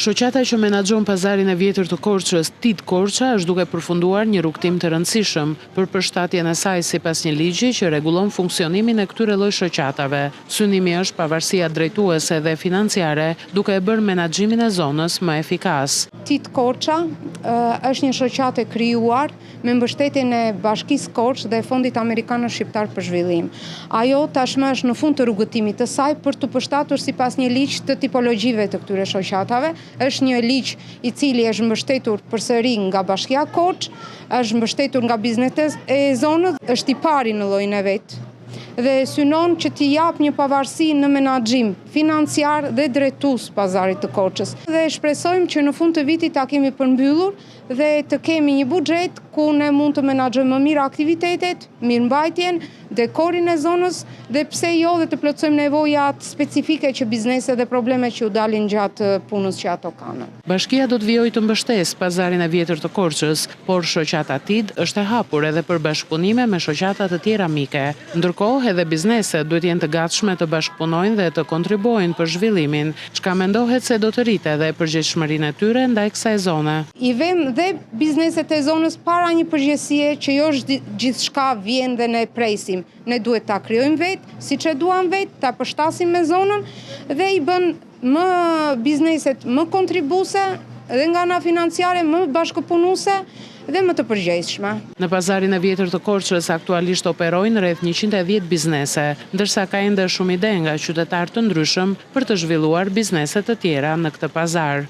Shoqata që menaxhon pazarin e vjetër të Korçës, TID Korça, është duke përfunduar një rrugtim të rëndësishëm për përshtatjen e saj sipas një ligji që rregullon funksionimin e këtyre lloj shoqatave. Synimi është pavarësia drejtuese dhe financiare, duke e bërë menaxhimin e zonës më efikas. TID Korça është një shoqatë e krijuar me mbështetjen e Bashkisë Korçë dhe Fondit Amerikan Shqiptar për Zhvillim. Ajo tashmë është në fund të rrugëtimit të saj për të përshtatur sipas një ligj të tipologjive të këtyre shoqatave. Është një ligj i cili është mbështetur përsëri nga Bashkia Korçë, është mbështetur nga bizneset e zonës, është i pari në llojin e vet dhe synon që t'i jap një pavarësi në menaxhim financiar dhe drejtues pazarit të Korçës. Dhe shpresojmë që në fund të vitit ta kemi përmbyllur dhe të kemi një buxhet ku ne mund të menaxhojmë më mirë aktivitetet, mirëmbajtjen, dekorin e zonës dhe pse jo dhe të plotësojmë nevojat specifike që bizneset dhe problemet që u dalin gjatë punës që ato kanë. Bashkia do të vijojë të mbështesë pazarin e vjetër të Korçës, por shoqata TID është e hapur edhe për bashkëpunime me shoqata të tjera mike. Ndërkohë edhe bizneset duhet jenë të gatshme të bashkëpunojnë dhe të kontribuojnë për zhvillimin, çka mendohet se do të rritë edhe përgjegjësinë e tyre ndaj kësaj zone. I vëm dhe bizneset e zonës para një përgjegjësie që jo është gjithçka vjen dhe ne presim. Ne duhet ta krijojmë vetë, siç e duam vetë, ta përshtasim me zonën dhe i bën më bizneset më kontribuese dhe nga ana financiare më bashkëpunuese dhe më të përgjegjshme. Në pazarin e vjetër të Korçës aktualisht operojnë rreth 110 biznese, ndërsa ka ende shumë ide nga qytetarë të ndryshëm për të zhvilluar biznese të tjera në këtë pazar.